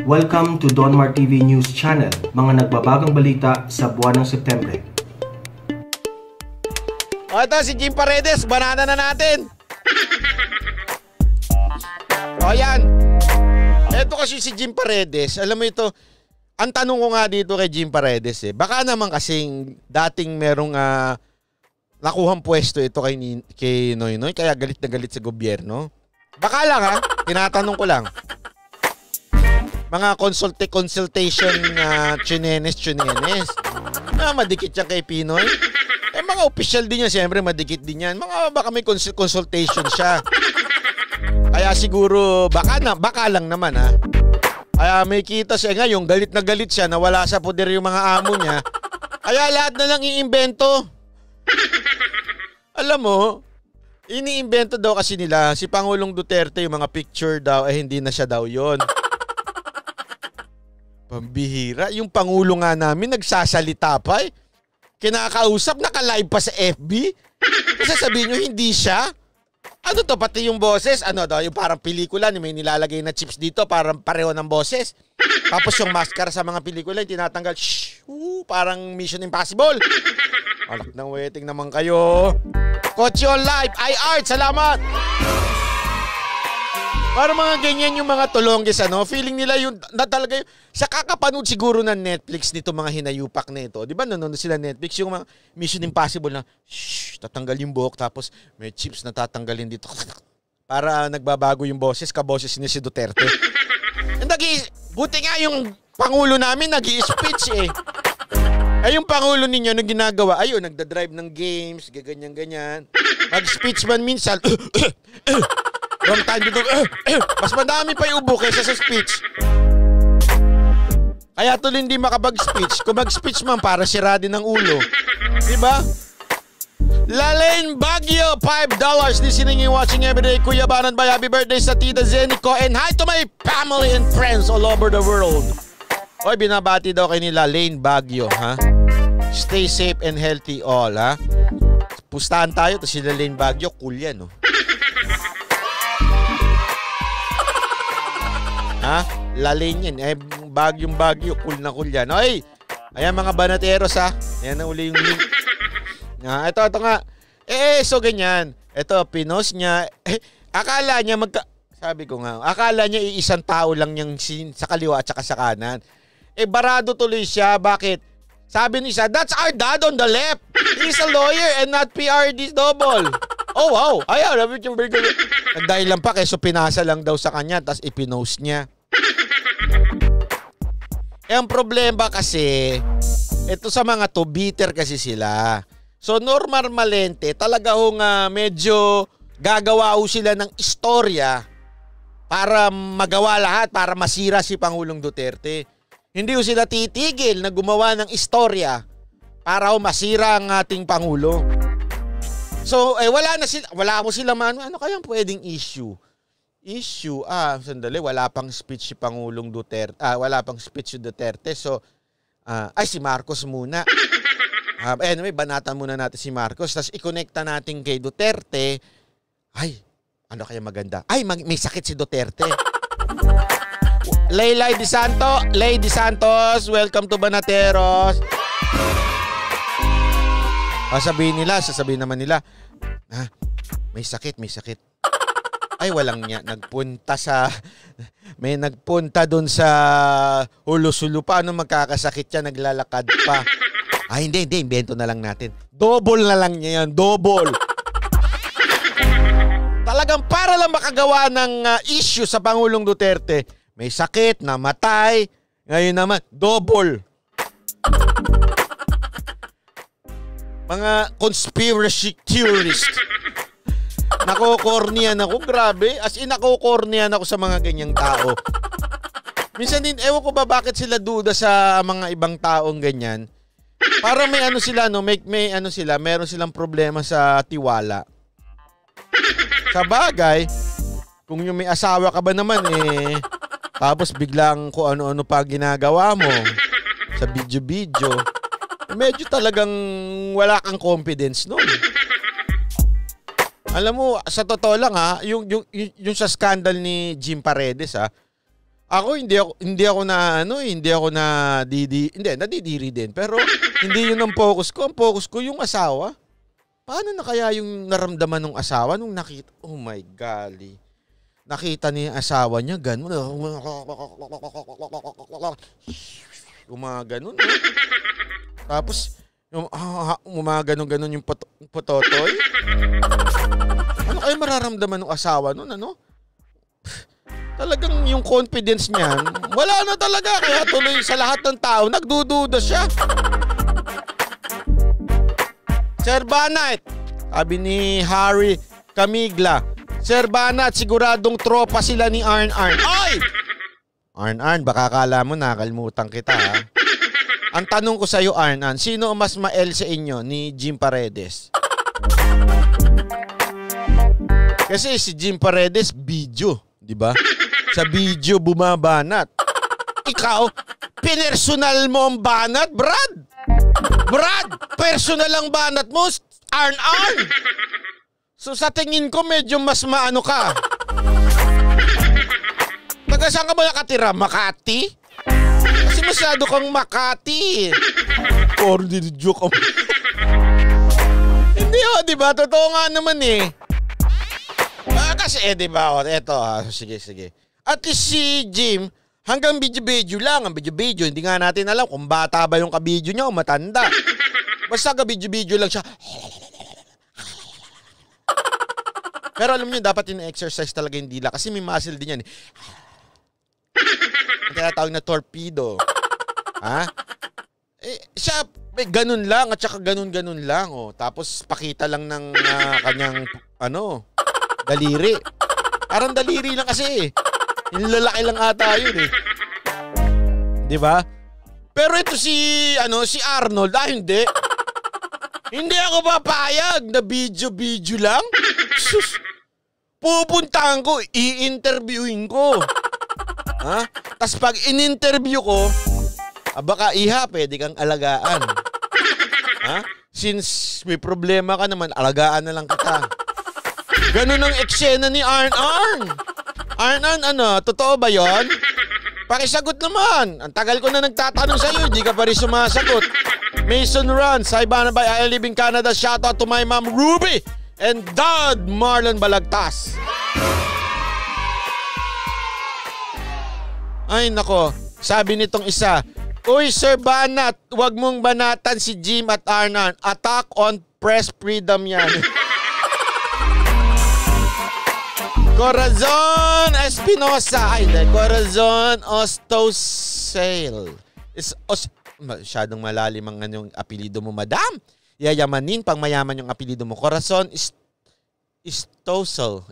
Welcome to Donmar TV News Channel, mga nagbabagang balita sa buwan ng Setyembre. O ito si Jim Paredes, banana na natin. O yan. Ito kasi si Jim Paredes, alam mo ito, ang tanong ko nga dito kay Jim Paredes baka naman kasing dating merong nakuhang pwesto ito kay Noynoy, kaya galit na galit sa gobyerno. Baka lang tinatanong ko lang. Mga consultation chinenes. Madikit yan kay Pinoy. Mga official din yan, siyempre madikit din yan. Baka may consultation siya. Kaya siguro, baka lang naman Kaya may kita siya ngayon, galit na galit siya, nawala sa poder yung mga amo niya. Kaya lahat na lang iimbento. Alam mo, iniimbento daw kasi nila si Pangulong Duterte yung mga picture daw hindi na siya daw yon. Pambihira, yung Pangulo nga namin nagsasalita pa kinakausap, naka-live pa sa FB. Kasi sabihin nyo hindi siya. Ano to, pati yung boses, ano daw, yung parang pelikula, may nilalagay na chips dito, parang pareho ng boses. Tapos yung maskara sa mga pelikula, tinatanggal, parang Mission Impossible. Alak ng waiting naman kayo. Kotse on live, iArt, salamat! Para mga ganyan yung mga tulonggis, feeling nila yung, talaga yung, sa kakapanood siguro ng Netflix nito mga hinayupak na ito. Di ba nanonood sila Netflix, yung mga Mission Impossible na, tatanggal yung buhok, tapos may chips na tatanggalin dito. Para nagbabago yung boses, kaboses ni si Duterte. Buti nga yung Pangulo namin nag-i-speech yung Pangulo ninyo, nung ginagawa, ayun, nagdadrive ng games, ganyan-ganyan. Mag-speech man minsan, from time to time, mas madami pa yung ubo kaysa sa speech. Kaya tuloy hindi makapag-speech. Kung mag-speech man, para sira din ng ulo. Diba? Lalaine Baguio, $5. Listening and watching everyday. Kuya Banan by happy birthday sa Tita Zenico. And hi to my family and friends all over the world. Oy, binabati daw kay ni Lalaine Baguio, Stay safe and healthy all, Pustahan tayo, to si Lalaine Baguio, cool yan, Lalaine yan, Baguio, cool na cool yan. Oy, ayan mga banateros, Ayan na uli yung link. Ito nga. So ganyan. Ito, pinost niya. Akala niya sabi ko nga, akala niya iisang tao lang niyang sa kaliwa at saka sa kanan. Barado tuloy siya. Bakit? Sabi ni isa, that's our dad on the left. He's a lawyer and not PRD double. Oh, wow. Ayaw. Dahil lang pa, keso pinasa lang daw sa kanya, tapos ipinost niya. Ang problema kasi, ito sa mga to, bitter kasi sila. So, normalmente, talaga medyo gagawa sila ng istorya para magawa lahat, para masira si Pangulong Duterte. Hindi sila titigil na gumawa ng istorya para masira ang ating Pangulo. So, wala mo sila ano kayang pwedeng issue? Sandali, wala pang speech si Pangulong Duterte. Wala pang speech si Duterte. So, si Marcos muna. Anyway, banatan muna natin si Marcos. Tapos i-connecta natin kay Duterte. Ano kaya maganda? May sakit si Duterte. Lay Di Santos, welcome to Banateros. Sasabihin naman nila, may sakit. Walang niya. May nagpunta dun sa Hulo-Sulu. Paano magkakasakit siya? Naglalakad pa. Hindi. Invento na lang natin. Double na lang niya yan. Double. Talagang para lang makagawa ng issue sa Pangulong Duterte. May sakit, namatay. Ngayon naman, double. Mga conspiracy theorist. Nakokornian ako, grabe. As in, nakokornian ako sa mga ganyang tao. Minsan din, ewan ko ba bakit sila duda sa mga ibang taong ganyan. Para may sila, meron silang problema sa tiwala. Sa bagay, kung yung may asawa ka ba naman tapos biglang kung ano-ano pa ginagawa mo sa video-video, medyo talagang wala kang confidence nun. Alam mo, sa totoo lang yung sa scandal ni Jim Paredes Hindi ako nadidiri din. Pero hindi yun ang focus ko. Ang focus ko yung asawa. Paano na kaya yung naramdaman ng asawa nung nakita? Oh my golly. Nakita niya yung asawa niya, ganun. Ganun. Tapos, ganun yung pototoy. Ano kayo mararamdaman ng asawa nun, ano? Talagang yung confidence niyan, wala na talaga. Kaya tuloy sa lahat ng tao, nagdududa siya. Sir Banat, sabi ni Harry Camigla, Sir Banat, siguradong tropa sila ni Arn. Ay! Arn, baka kala mo nakalimutan kita, ha? Ang tanong ko sa'yo, Arn, sino mas ma-L sa inyo ni Jim Paredes? Kasi si Jim Paredes, video, di ba? Sa video bumabanat. Ikaw, pinersonal mo ang banat, Brad? Brad, personal ang banat mo, Arn. So sa tingin ko medyo mas maano ka. Taga saan ka ba nakatira? Makati? Kasi masyado kang Makati. Or di joke ako. Hindi di ba? Totoo nga naman eh. Kasi di ba? Eto, sige. At si Jim, hanggang video lang. Ang video, hindi nga natin alam kung bata ba yung kabidyo niya o matanda. Basta kabidyo lang siya. Pero alam niyo, dapat in-exercise talaga yung dila kasi may muscle din yan. Ang tinatawag na torpedo. Ha? Siya, ganun lang at saka ganun lang. Oh. Tapos pakita lang ng kanyang, daliri. Parang daliri lang kasi eh. Yung lalaki lang ata yun eh. Di ba? Pero ito si Arnold, hindi. Hindi ako papayag na video lang. Sus. Pupuntahan ko, i-interviewin ko. Ha? Tapos pag in-interview ko, baka pwede kang alagaan. Ha? Since may problema ka naman, alagaan na lang kita. Ganun ang eksena ni Arn. Arn, totoo ba yon? Pakisagot naman. Ang tagal ko na nagtatanong sa iyo, di ka pa rin sumasagot. Mason Run, Saibana by I live in Canada. Shout out to my mom Ruby and Dad Marlon Balagtas. Ay nako, sabi nitong isa, uy Sir Banat, wag mong banatan si Jim at Arnan. Attack on press freedom yan. Corazon Espinosa. Corazon Ostosale. Masyadong malalim ang yung apelido mo, madam. Yayamanin pang mayaman yung apelido mo. Corazon Estosal.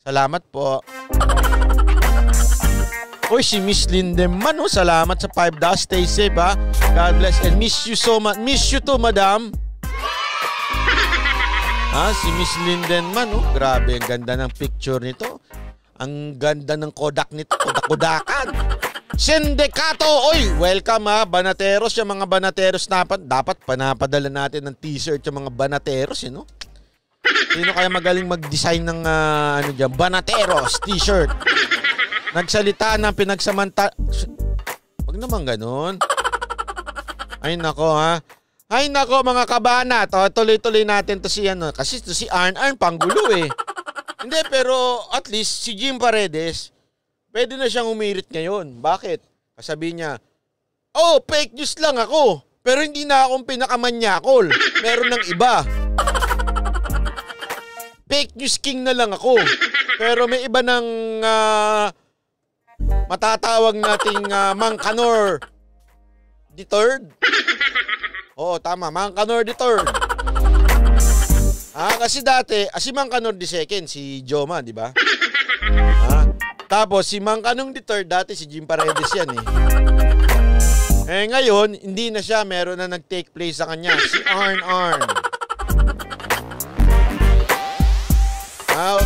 Salamat po. Uy, si Miss Lindeman, salamat sa $5. Stay safe, ha. God bless and miss you so much. Miss you too, madam. Si Miss Lindeman, grabe, ang ganda ng picture nito. Ang ganda ng Kodak nito, Kodakan. Sindikato, welcome Banateros, yung mga Banateros dapat panapadala natin ng t-shirt yung mga Banateros, Sino kaya magaling mag-design ng Banateros t-shirt? Nagsalita ng Wag naman ganun. Ay nako mga kabanat. Tuloy-tuloy natin to si kasi to si Arn panggulo eh. Hindi, pero at least si Jim Paredes, pwede na siyang umirit ngayon. Bakit? Sabi niya, fake news lang ako. Pero hindi na akong pinakamanyakol. Meron ng iba. Fake news king na lang ako. Pero may iba ng matatawag nating Mang Kanor the Third. Oo, tama. Mang Kanor the Third. Kasi dati, si Mang Kanor the Second, si Joma, di ba? Tapos, si Mang Kanor the Third, dati si Jim Paredes yan eh. Ngayon, hindi na siya. Meron na nag-take place sa kanya. Si Arn.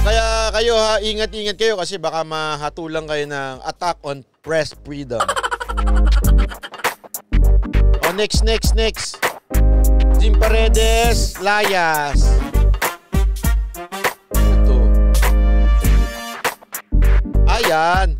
Kaya kayo ingat-ingat kayo kasi baka mahatulang kayo ng attack on press freedom. Next. Jim Paredes, layas. Ito. Ayan.